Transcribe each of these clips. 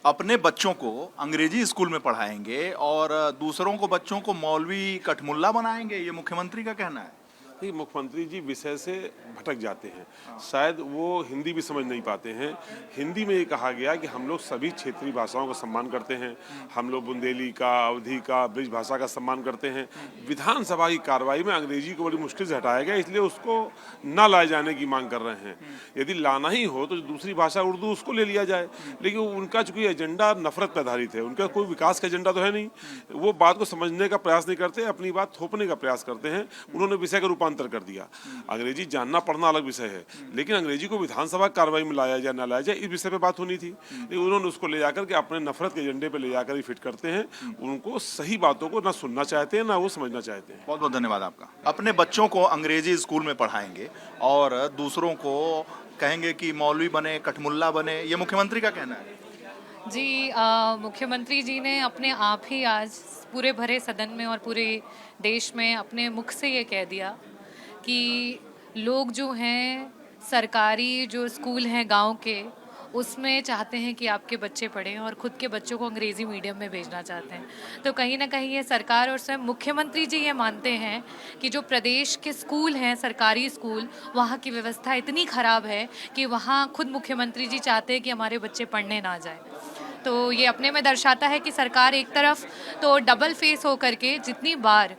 अपने बच्चों को अंग्रेजी स्कूल में पढ़ाएंगे और दूसरों को बच्चों को मौलवी कठमुल्ला बनाएंगे, ये मुख्यमंत्री का कहना है। देखिए, मुख्यमंत्री जी विषय से भटक जाते हैं। शायद वो हिंदी भी समझ नहीं पाते हैं। हिंदी में ये कहा गया कि हम लोग सभी क्षेत्रीय भाषाओं का सम्मान करते हैं। हम लोग बुंदेली का, अवधी का, ब्रिज भाषा का सम्मान करते हैं। विधानसभा की कार्रवाई में अंग्रेजी को बड़ी मुश्किल से हटाया गया, इसलिए उसको ना लाए जाने की मांग कर रहे हैं। यदि लाना ही हो तो दूसरी भाषा उर्दू, उसको ले लिया जाए। लेकिन उनका चूंकि एजेंडा नफरत पर आधारित है, उनका कोई विकास का एजेंडा तो है नहीं। वो बात को समझने का प्रयास नहीं करते, अपनी बात थोपने का प्रयास करते हैं। उन्होंने विषय का रूपांतर कर दिया। अंग्रेजी जानना पढ़ना अलग विषय है, लेकिन अंग्रेजी को विधानसभा कार्रवाई में लाया जाए ना लाया जाए, इस विषय पे बात होनी थी। लेकिन उन्होंने उसको ले जाकर के अपने नफरत के एजेंडे पे ले जाकर ही फिट करते हैं। उनको सही बातों को ना सुनना चाहते हैं, ना वो समझना चाहते हैं। बहुत बहुत धन्यवाद आपका। अपने बच्चों को अंग्रेजी स्कूल में पढ़ाएंगे और दूसरों को कहेंगे कि मौलवी बने, कठमुल्ला बने, ये मुख्यमंत्री का कहना है। जी, मुख्यमंत्री जी ने अपने आप ही आज पूरे भरे सदन में और पूरे देश में अपने मुख से ये कह दिया कि लोग जो हैं सरकारी जो स्कूल हैं गांव के, उसमें चाहते हैं कि आपके बच्चे पढ़ें और ख़ुद के बच्चों को अंग्रेज़ी मीडियम में भेजना चाहते हैं। तो कहीं ना कहीं ये सरकार और स्वयं मुख्यमंत्री जी ये मानते हैं कि जो प्रदेश के स्कूल हैं, सरकारी स्कूल, वहाँ की व्यवस्था इतनी ख़राब है कि वहाँ खुद मुख्यमंत्री जी चाहते हैं कि हमारे बच्चे पढ़ने ना जाएं। तो ये अपने में दर्शाता है कि सरकार एक तरफ तो डबल फेस होकर के जितनी बार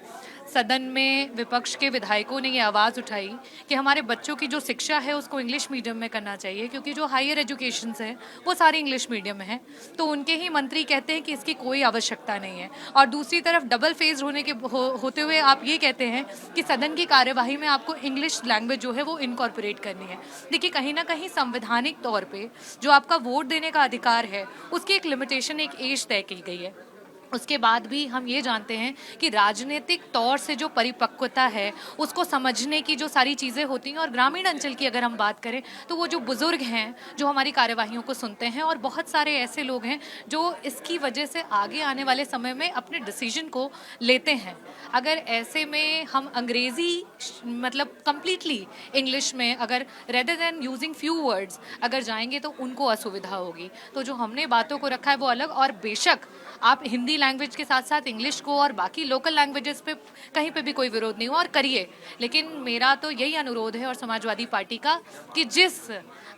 सदन में विपक्ष के विधायकों ने ये आवाज़ उठाई कि हमारे बच्चों की जो शिक्षा है उसको इंग्लिश मीडियम में करना चाहिए, क्योंकि जो हायर एजुकेशन है वो सारी इंग्लिश मीडियम में है, तो उनके ही मंत्री कहते हैं कि इसकी कोई आवश्यकता नहीं है। और दूसरी तरफ डबल फेज होते हुए आप ये कहते हैं कि सदन की कार्यवाही में आपको इंग्लिश लैंग्वेज जो है वो इनकॉर्पोरेट करनी है। देखिए, कहीं ना कहीं संवैधानिक तौर पर जो आपका वोट देने का अधिकार है उसकी एक लिमिटेशन, एक एज तय की गई है। उसके बाद भी हम ये जानते हैं कि राजनीतिक तौर से जो परिपक्वता है उसको समझने की जो सारी चीज़ें होती हैं, और ग्रामीण अंचल की अगर हम बात करें तो वो जो बुज़ुर्ग हैं जो हमारी कार्यवाहियों को सुनते हैं, और बहुत सारे ऐसे लोग हैं जो इसकी वजह से आगे आने वाले समय में अपने डिसीजन को लेते हैं। अगर ऐसे में हम अंग्रेज़ी मतलब कम्प्लीटली इंग्लिश में अगर rather than using few words अगर जाएंगे तो उनको असुविधा होगी। तो जो हमने बातों को रखा है वो अलग, और बेशक आप हिंदी लैंग्वेज के साथ साथ इंग्लिश को और बाकी लोकल लैंग्वेजेस पे कहीं पे भी कोई विरोध नहीं हो और करिए, लेकिन मेरा तो यही अनुरोध है और समाजवादी पार्टी का कि जिस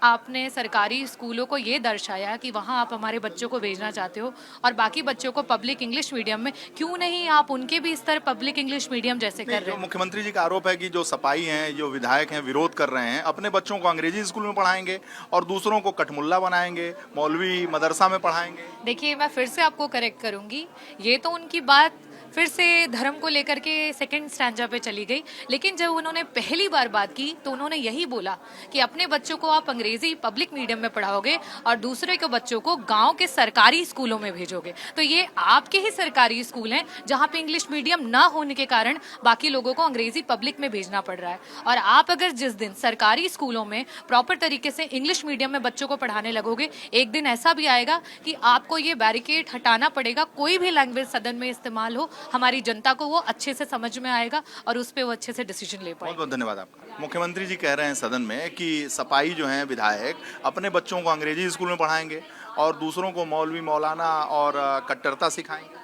आपने सरकारी स्कूलों को ये दर्शाया कि वहाँ आप हमारे बच्चों को भेजना चाहते हो और बाकी बच्चों को पब्लिक इंग्लिश मीडियम में, क्यों नहीं आप उनके भी स्तर पब्लिक इंग्लिश मीडियम जैसे कर रहे हैं। मुख्यमंत्री जी का आरोप है कि जो सपाई हैं, जो विधायक हैं, विरोध कर रहे हैं, अपने बच्चों को अंग्रेजी स्कूल में पढ़ाएंगे और दूसरों को कठमुल्ला बनाएंगे, मौलवी मदरसा में पढ़ाएंगे। देखिए, मैं फिर से आपको करेक्ट करूंगी, ये तो उनकी बात फिर से धर्म को लेकर के सेकंड स्टैंजा पे चली गई, लेकिन जब उन्होंने पहली बार बात की तो उन्होंने यही बोला कि अपने बच्चों को आप अंग्रेजी पब्लिक मीडियम में पढ़ाओगे और दूसरे के बच्चों को गांव के सरकारी स्कूलों में भेजोगे। तो ये आपके ही सरकारी स्कूल हैं जहां पे इंग्लिश मीडियम ना होने के कारण बाकी लोगों को अंग्रेजी पब्लिक में भेजना पड़ रहा है। और आप अगर जिस दिन सरकारी स्कूलों में प्रॉपर तरीके से इंग्लिश मीडियम में बच्चों को पढ़ाने लगोगे, एक दिन ऐसा भी आएगा कि आपको ये बैरिकेड हटाना पड़ेगा। कोई भी लैंग्वेज सदन में इस्तेमाल हो, हमारी जनता को वो अच्छे से समझ में आएगा और उस पर वो अच्छे से डिसीजन ले पाएंगे। बहुत बहुत धन्यवाद आपका। मुख्यमंत्री जी कह रहे हैं सदन में कि सपाई जो हैं विधायक अपने बच्चों को अंग्रेजी स्कूल में पढ़ाएंगे और दूसरों को मौलवी मौलाना और कट्टरता सिखाएंगे।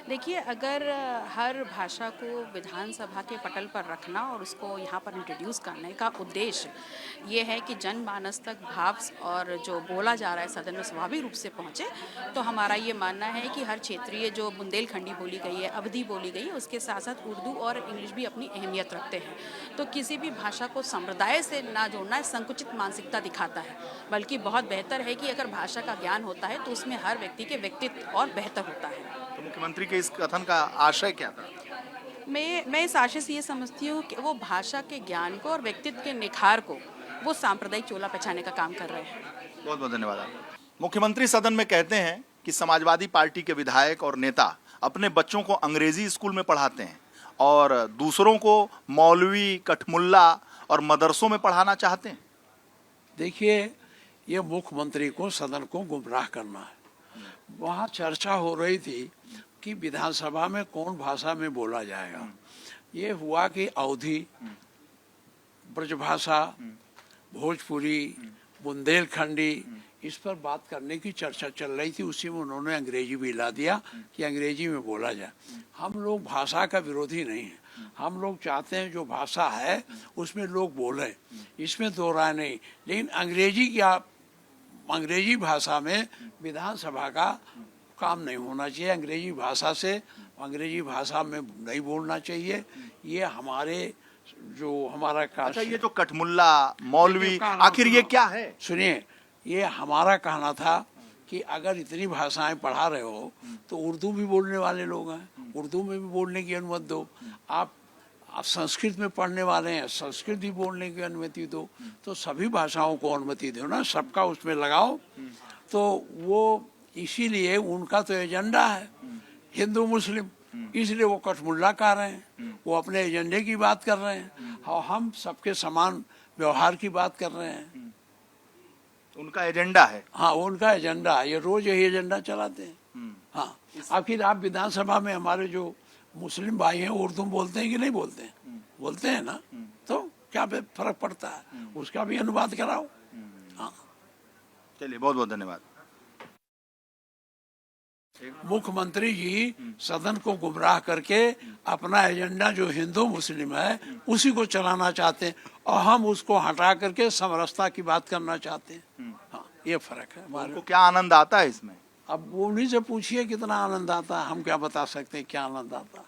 देखिए, अगर हर भाषा को विधानसभा के पटल पर रखना और उसको यहाँ पर इंट्रोड्यूस करने का उद्देश्य ये है कि जनमानस तक भाव और जो बोला जा रहा है सदन में स्वाभाविक रूप से पहुँचे, तो हमारा ये मानना है कि हर क्षेत्रीय जो बुंदेलखंडी बोली गई है, अवधी बोली गई है, उसके साथ साथ उर्दू और इंग्लिश भी अपनी अहमियत रखते हैं। तो किसी भी भाषा को संप्रदाय से ना जोड़ना संकुचित मानसिकता दिखाता है, बल्कि बहुत बेहतर है कि अगर भाषा का ज्ञान होता है तो उसमें हर व्यक्ति के व्यक्तित्व और बेहतर होता है। तो मुख्यमंत्री के इस कथन का आशय क्या था? मैं इस आशय से ये समझती हूँ कि वो भाषा के ज्ञान को और व्यक्तित्व के निखार को वो सांप्रदायिक चोला पहचाने का काम कर रहे हैं। बहुत बहुत धन्यवाद आपका। मुख्यमंत्री सदन में कहते हैं कि समाजवादी पार्टी के विधायक और नेता अपने बच्चों को अंग्रेजी स्कूल में पढ़ाते हैं और दूसरों को मौलवी, कठमुल्ला और मदरसों में पढ़ाना चाहते हैं। देखिए, ये मुख्यमंत्री को सदन को गुमराह करना है। वहाँ चर्चा हो रही थी कि विधानसभा में कौन भाषा में बोला जाएगा। ये हुआ कि अवधी, ब्रजभाषा, भोजपुरी, बुंदेलखंडी, इस पर बात करने की चर्चा चल रही थी, उसी में उन्होंने अंग्रेजी भी ला दिया कि अंग्रेजी में बोला जाए। हम लोग भाषा का विरोधी नहीं है, हम लोग चाहते हैं जो भाषा है उसमें लोग बोलें, इसमें दो राय नहीं। लेकिन अंग्रेजी भाषा में विधानसभा का काम नहीं होना चाहिए। अंग्रेजी भाषा में नहीं बोलना चाहिए। ये हमारा अच्छा, ये जो कठमुल्ला मौलवी आखिर ये क्या है? सुनिए, ये हमारा कहना था कि अगर इतनी भाषाएं पढ़ा रहे हो तो उर्दू भी बोलने वाले लोग हैं, उर्दू में भी बोलने की अनुमति दो। आप संस्कृत में पढ़ने वाले हैं, संस्कृत भी बोलने की अनुमति दो। तो सभी भाषाओं को अनुमति दो ना, सबका उसमें लगाओ। तो वो इसीलिए उनका तो एजेंडा है हिंदू मुस्लिम, इसलिए वो कठमुल्ला कह रहे हैं, वो अपने एजेंडे की बात कर रहे हैं और हम सबके समान व्यवहार की बात कर रहे हैं। उनका एजेंडा है। हाँ, उनका एजेंडा है, ये रोज यही एजेंडा चलाते हैं। हाँ, आखिर आप विधानसभा में हमारे जो मुस्लिम भाई हैं उर्दू बोलते हैं कि नहीं बोलते हैं? बोलते हैं ना, तो क्या फर्क पड़ता है, उसका भी अनुवाद कराओ। हाँ, चलिए, बहुत बहुत धन्यवाद। मुख्यमंत्री जी सदन को गुमराह करके अपना एजेंडा जो हिंदू मुस्लिम है उसी को चलाना चाहते हैं और हम उसको हटा करके समरसता की बात करना चाहते हैं। हाँ, ये फर्क है हमारे। उनको क्या आनंद आता है इसमें? अब वो उन्हीं से पूछिए कितना आनंद आता है, हम क्या बता सकते हैं क्या आनंद आता है।